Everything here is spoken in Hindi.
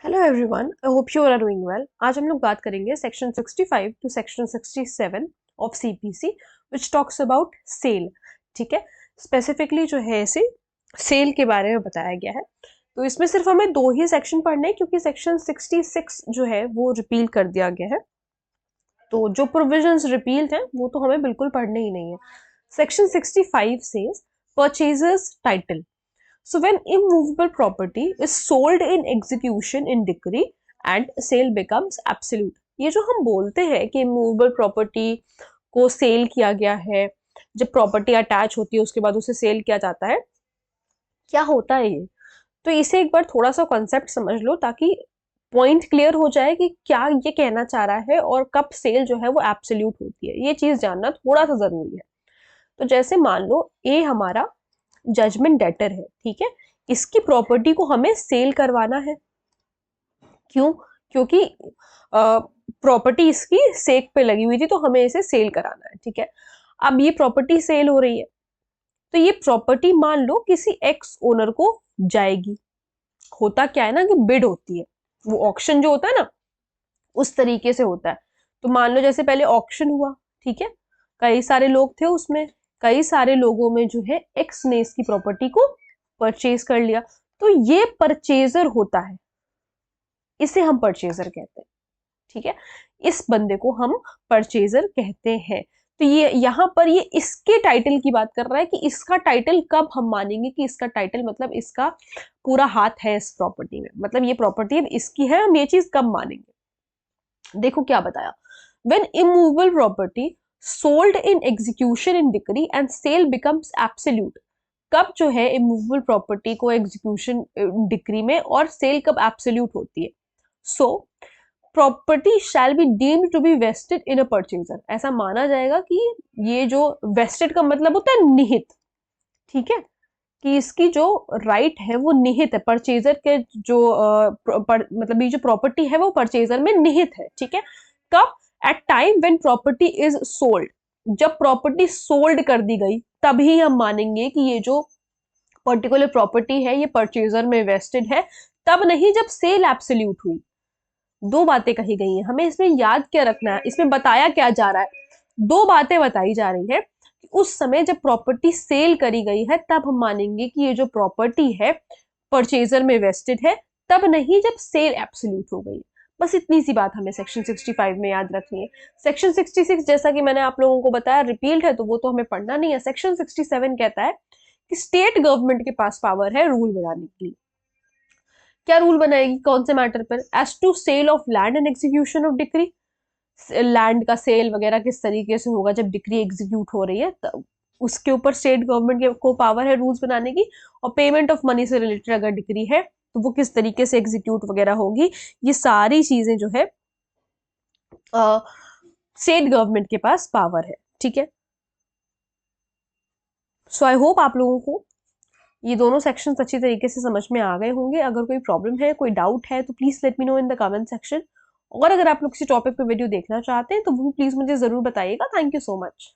Hello everyone, I hope you are doing well. आज हम लोग बात करेंगे section 65 to section 67 of CPC which talks about sale. ठीक है, स्पेसिफिकली जो है इसे सेल के बारे में बताया गया है। तो इसमें सिर्फ हमें दो ही सेक्शन पढ़ने हैं क्योंकि सेक्शन 66 जो है वो रिपील कर दिया गया है। तो जो प्रोविजंस रिपील्ड हैं वो तो हमें बिल्कुल पढ़ने ही नहीं है। Section 65 says purchasers title. So when immovable property is sold in execution in decree and sale becomes absolute। ये जो हम बोलते हैं कि immovable property को सेल किया गया है, जब प्रॉपर्टी अटैच होती है उसके बाद उसे सेल किया जाता है, क्या होता है ये? तो इसे एक बार थोड़ा सा कॉन्सेप्ट समझ लो ताकि पॉइंट क्लियर हो जाए कि क्या ये कहना चाह रहा है और कब सेल जो है वो एब्सोल्यूट होती है। ये चीज जानना थोड़ा सा जरूरी है। तो जैसे मान लो ए हमारा जजमेंट डेटर है, ठीक है, इसकी प्रॉपर्टी को हमें सेल करवाना है। क्यों? क्योंकि प्रॉपर्टी इसकी सेक पे लगी हुई थी तो हमें इसे सेल कराना है। ठीक है, अब ये प्रॉपर्टी सेल हो रही है तो ये प्रॉपर्टी मान लो किसी एक्स ओनर को जाएगी। होता क्या है ना कि बिड होती है, वो ऑक्शन जो होता है ना उस तरीके से होता है। तो मान लो जैसे पहले ऑक्शन हुआ, ठीक है, कई सारे लोग थे उसमें, कई सारे लोगों में जो है एक्स ने इसकी प्रॉपर्टी को परचेज कर लिया। तो ये परचेजर होता है, इसे हम परचेजर कहते हैं। ठीक है, इस बंदे को हम परचेजर कहते हैं। तो ये यहाँ पर ये इसके टाइटल की बात कर रहा है कि इसका टाइटल कब हम मानेंगे कि इसका टाइटल मतलब इसका पूरा हाथ है इस प्रॉपर्टी में, मतलब ये प्रॉपर्टी अब इसकी है, हम ये चीज कब मानेंगे। देखो क्या बताया, when immovable property sold in execution in decree and sale becomes absolute। कब जो है इमूवेबल प्रॉपर्टी को एग्जीक्यूशन डिक्री में और सेल कब एब्सोल्यूट होती है। So property shall be deemed to be vested in a purchaser. ऐसा माना जाएगा कि ये जो वेस्टेड का मतलब होता है निहित। ठीक है, कि इसकी जो राइट है वो निहित है, परचेजर के जो मतलब ये जो प्रॉपर्टी है वो परचेजर में निहित है। ठीक है, कब? At time when property is sold. जब प्रॉपर्टी सोल्ड कर दी गई तभी हम मानेंगे कि ये जो पर्टिकुलर प्रॉपर्टी है ये परचेजर में वेस्टेड है, तब नहीं जब सेल एब्सोल्यूट हुई। दो बातें कही गई हैं, हमें इसमें याद क्या रखना है, इसमें बताया क्या जा रहा है। दो बातें बताई जा रही है कि उस समय जब प्रॉपर्टी सेल करी गई है तब हम मानेंगे कि ये जो प्रॉपर्टी है परचेजर में वेस्टेड है, तब नहीं जब सेल एब्सोल्यूट हो गई। बस इतनी सी बात हमें सेक्शन 65 में याद रखनी है। सेक्शन 66 जैसा कि मैंने आप लोगों को बताया रिपील्ड है तो वो तो हमें पढ़ना नहीं है। सेक्शन 67 कहता है कि स्टेट गवर्नमेंट के पास पावर है रूल बनाने के लिए। क्या रूल बनाएगी? कौन से मैटर पर? As to sale of land and execution of decree. Land का सेल वगैरह किस तरीके से होगा जब डिक्री एग्जीक्यूट हो रही है, तब उसके ऊपर स्टेट गवर्नमेंट को पावर है रूल्स बनाने की। और पेमेंट ऑफ मनी से रिलेटेड अगर डिक्री है तो वो किस तरीके से एग्जीक्यूट वगैरह होगी, ये सारी चीजें जो है स्टेट गवर्नमेंट के पास पावर है। ठीक है, सो आई होप आप लोगों को ये दोनों सेक्शंस अच्छी तरीके से समझ में आ गए होंगे। अगर कोई प्रॉब्लम है, कोई डाउट है तो please let me know in the comment section. और अगर आप लोग किसी टॉपिक पे वीडियो देखना चाहते हैं तो वो भी प्लीज मुझे जरूर बताइएगा। Thank you so much.